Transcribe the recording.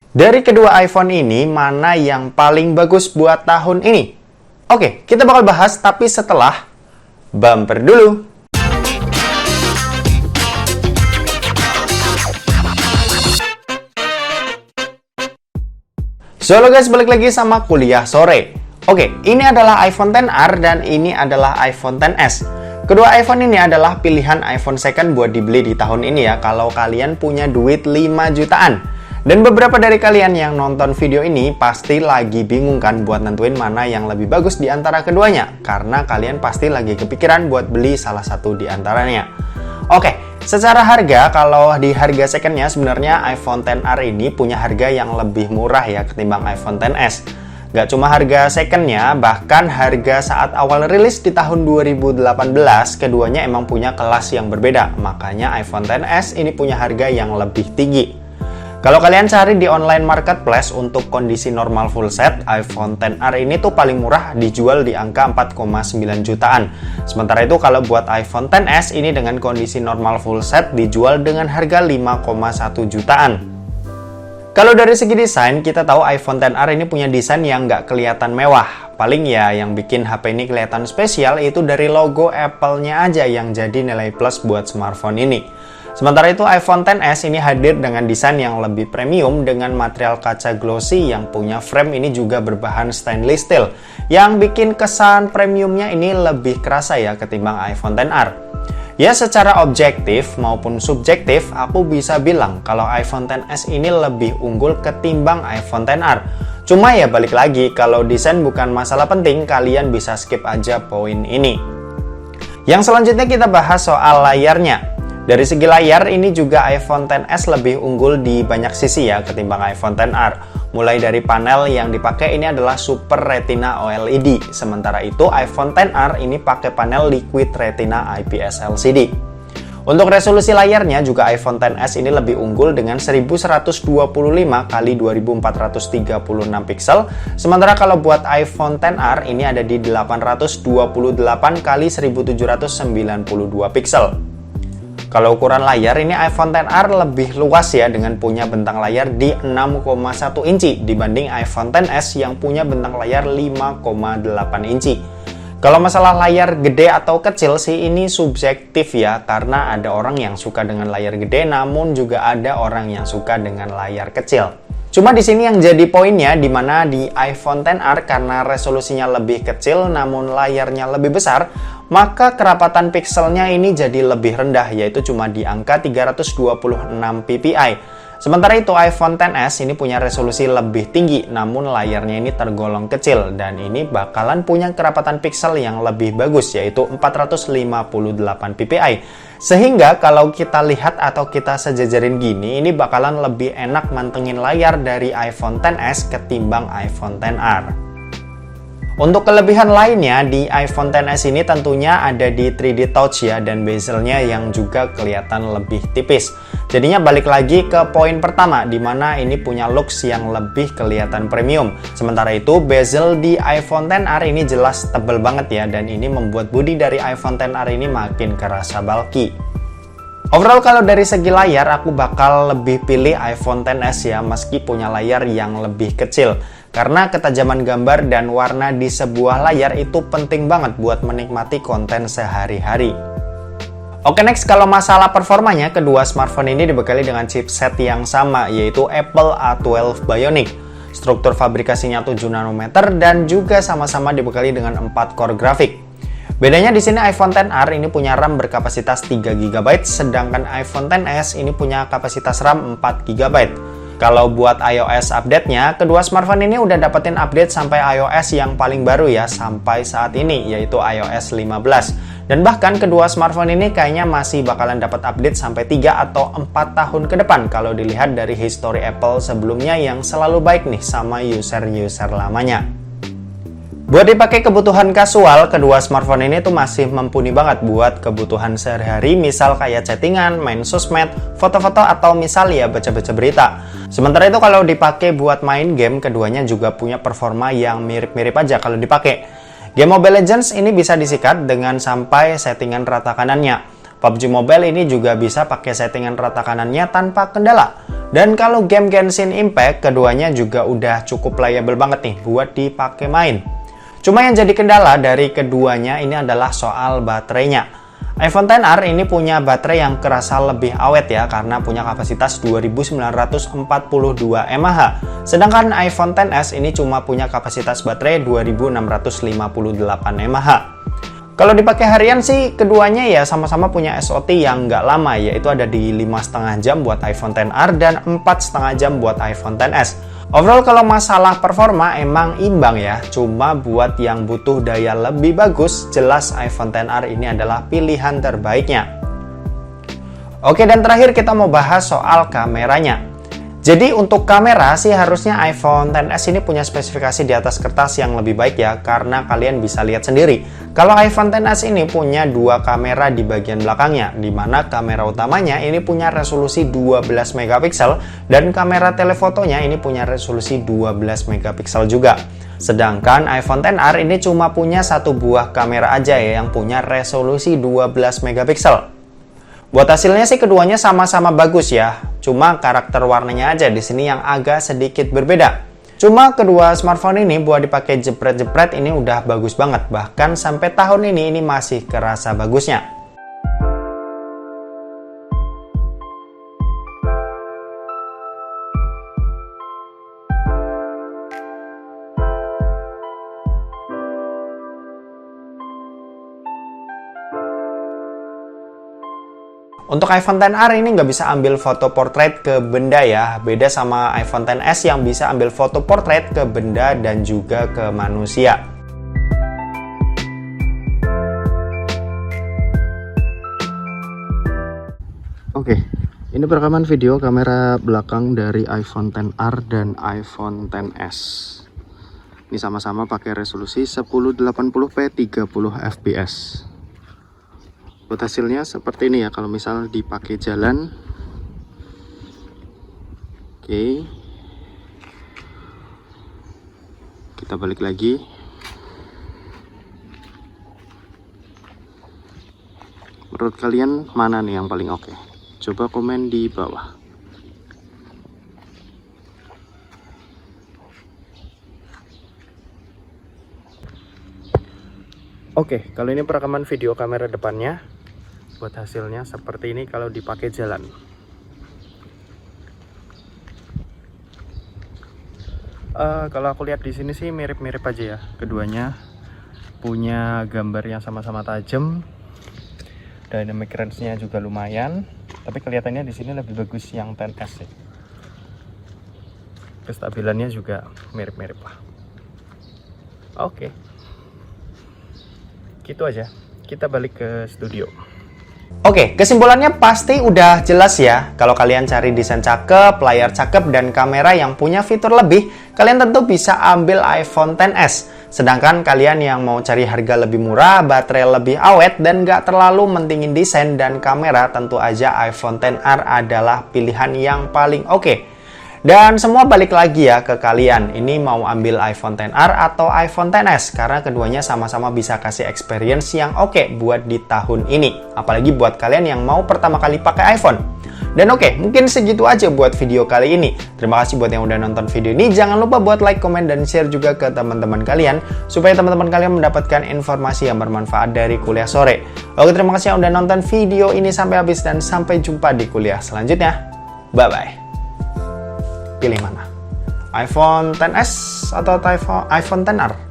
Dari kedua iPhone ini, mana yang paling bagus buat tahun ini? Oke, kita bakal bahas tapi setelah bumper dulu. So, halo guys, balik lagi sama Kuliah Sore. Oke, ini adalah iPhone XR dan ini adalah iPhone XS. Kedua iPhone ini adalah pilihan iPhone second buat dibeli di tahun ini ya, kalau kalian punya duit 5 jutaan. Dan beberapa dari kalian yang nonton video ini pasti lagi bingung kan buat nentuin mana yang lebih bagus di antara keduanya, karena kalian pasti lagi kepikiran buat beli salah satu di antaranya. Oke, secara harga, kalau di harga secondnya sebenarnya iPhone XR ini punya harga yang lebih murah ya ketimbang iPhone XS. Gak cuma harga secondnya, bahkan harga saat awal rilis di tahun 2018, keduanya emang punya kelas yang berbeda. Makanya iPhone XS ini punya harga yang lebih tinggi. Kalau kalian cari di online marketplace untuk kondisi normal full set, iPhone XR ini tuh paling murah dijual di angka 4,9 jutaan. Sementara itu kalau buat iPhone XS ini dengan kondisi normal full set dijual dengan harga 5,1 jutaan. Kalau dari segi desain, kita tahu iPhone XR ini punya desain yang nggak kelihatan mewah. Paling ya yang bikin HP ini kelihatan spesial itu dari logo Apple-nya aja yang jadi nilai plus buat smartphone ini. Sementara itu iPhone XS ini hadir dengan desain yang lebih premium dengan material kaca glossy yang punya frame ini juga berbahan stainless steel, yang bikin kesan premiumnya ini lebih kerasa ya ketimbang iPhone XR. Ya, secara objektif maupun subjektif aku bisa bilang kalau iPhone XS ini lebih unggul ketimbang iPhone XR. Cuma ya balik lagi, kalau desain bukan masalah penting, kalian bisa skip aja poin ini. Yang selanjutnya kita bahas soal layarnya. Dari segi layar, ini juga iPhone XS lebih unggul di banyak sisi ya ketimbang iPhone XR. Mulai dari panel yang dipakai ini adalah Super Retina OLED. Sementara itu iPhone XR ini pakai panel Liquid Retina IPS LCD. Untuk resolusi layarnya juga iPhone XS ini lebih unggul dengan 1125 x 2436 pixel. Sementara kalau buat iPhone XR ini ada di 828 x 1792 pixel. Kalau ukuran layar ini iPhone XR lebih luas ya dengan punya bentang layar di 6,1 inci dibanding iPhone XS yang punya bentang layar 5,8 inci. Kalau masalah layar gede atau kecil sih ini subjektif ya, karena ada orang yang suka dengan layar gede namun juga ada orang yang suka dengan layar kecil. Cuma di sini yang jadi poinnya di mana di iPhone XR karena resolusinya lebih kecil namun layarnya lebih besar, maka kerapatan pixelnya ini jadi lebih rendah, yaitu cuma di angka 326 ppi. Sementara itu iPhone XS ini punya resolusi lebih tinggi namun layarnya ini tergolong kecil dan ini bakalan punya kerapatan pixel yang lebih bagus, yaitu 458 ppi. Sehingga kalau kita lihat atau kita sejajarin gini, ini bakalan lebih enak mantengin layar dari iPhone XS ketimbang iPhone XR. Untuk kelebihan lainnya di iPhone XS ini tentunya ada di 3D Touch ya, dan bezelnya yang juga kelihatan lebih tipis. Jadinya balik lagi ke poin pertama, di mana ini punya looks yang lebih kelihatan premium. Sementara itu bezel di iPhone XR ini jelas tebel banget ya, dan ini membuat bodi dari iPhone XR ini makin kerasa bulky. Overall kalau dari segi layar aku bakal lebih pilih iPhone XS ya, meski punya layar yang lebih kecil. Karena ketajaman gambar dan warna di sebuah layar itu penting banget buat menikmati konten sehari-hari. Oke, next, kalau masalah performanya, kedua smartphone ini dibekali dengan chipset yang sama, yaitu Apple A12 Bionic. Struktur fabrikasinya 7 nanometer dan juga sama-sama dibekali dengan 4 core grafik. Bedanya di sini iPhone XR ini punya RAM berkapasitas 3 GB, sedangkan iPhone XS ini punya kapasitas RAM 4 GB. Kalau buat iOS update-nya, kedua smartphone ini udah dapetin update sampai iOS yang paling baru ya sampai saat ini, yaitu iOS 15. Dan bahkan kedua smartphone ini kayaknya masih bakalan dapat update sampai 3 atau 4 tahun ke depan kalau dilihat dari history Apple sebelumnya yang selalu baik nih sama user-user lamanya. Buat dipakai kebutuhan kasual, kedua smartphone ini tuh masih mumpuni banget buat kebutuhan sehari-hari, misal kayak chattingan, main sosmed, foto-foto, atau misal ya baca-baca berita. Sementara itu kalau dipakai buat main game, keduanya juga punya performa yang mirip-mirip aja kalau dipakai. Game Mobile Legends ini bisa disikat dengan sampai settingan rata kanannya. PUBG Mobile ini juga bisa pakai settingan rata kanannya tanpa kendala. Dan kalau game Genshin Impact, keduanya juga udah cukup playable banget nih buat dipakai main. Cuma yang jadi kendala dari keduanya ini adalah soal baterainya. iPhone XR ini punya baterai yang kerasa lebih awet ya, karena punya kapasitas 2942 mAh. Sedangkan iPhone XS ini cuma punya kapasitas baterai 2658 mAh. Kalau dipakai harian sih, keduanya ya sama-sama punya SOT yang nggak lama, yaitu ada di 5,5 jam buat iPhone XR dan 4,5 jam buat iPhone XS. Overall kalau masalah performa emang imbang ya, cuma buat yang butuh daya lebih bagus, jelas iPhone XR ini adalah pilihan terbaiknya. Oke, dan terakhir kita mau bahas soal kameranya. Jadi untuk kamera sih harusnya iPhone XS ini punya spesifikasi di atas kertas yang lebih baik ya, karena kalian bisa lihat sendiri. Kalau iPhone XS ini punya dua kamera di bagian belakangnya, di mana kamera utamanya ini punya resolusi 12 megapiksel dan kamera telefotonya ini punya resolusi 12 megapiksel juga. Sedangkan iPhone XR ini cuma punya satu buah kamera aja ya yang punya resolusi 12 megapiksel. Buat hasilnya sih keduanya sama-sama bagus ya, cuma karakter warnanya aja di sini yang agak sedikit berbeda. Cuma kedua smartphone ini buat dipakai jepret-jepret ini udah bagus banget, bahkan sampai tahun ini masih kerasa bagusnya. Untuk iPhone XR ini nggak bisa ambil foto portrait ke benda ya, beda sama iPhone XS yang bisa ambil foto portrait ke benda dan juga ke manusia. Oke, ini perekaman video kamera belakang dari iPhone XR dan iPhone XS. Ini sama-sama pakai resolusi 1080p 30 fps. Buat hasilnya seperti ini ya kalau misal dipakai jalan. Oke, kita balik lagi. Menurut kalian mana nih yang paling oke? Coba komen di bawah. Oke, kalau ini perekaman video kamera depannya. Buat hasilnya seperti ini kalau dipakai jalan. Kalau aku lihat di sini sih mirip-mirip aja ya. Keduanya punya gambar yang sama-sama tajam. Dynamic range-nya juga lumayan. Tapi kelihatannya di sini lebih bagus yang XS sih. Kestabilannya juga mirip-mirip lah. Oke. Gitu aja. Kita balik ke studio. Oke, kesimpulannya pasti udah jelas ya. Kalau kalian cari desain cakep, layar cakep, dan kamera yang punya fitur lebih, kalian tentu bisa ambil iPhone XS. Sedangkan kalian yang mau cari harga lebih murah, baterai lebih awet, dan gak terlalu mentingin desain dan kamera, tentu aja iPhone XR adalah pilihan yang paling oke. Dan semua balik lagi ya ke kalian, ini mau ambil iPhone XR atau iPhone XS, karena keduanya sama-sama bisa kasih experience yang oke buat di tahun ini. Apalagi buat kalian yang mau pertama kali pakai iPhone. Dan oke, mungkin segitu aja buat video kali ini. Terima kasih buat yang udah nonton video ini. Jangan lupa buat like, komen, dan share juga ke teman-teman kalian, supaya teman-teman kalian mendapatkan informasi yang bermanfaat dari kuliah sore. Oke, terima kasih yang udah nonton video ini sampai habis, dan sampai jumpa di kuliah selanjutnya. Bye-bye. Pilih mana? iPhone XS atau iPhone XR?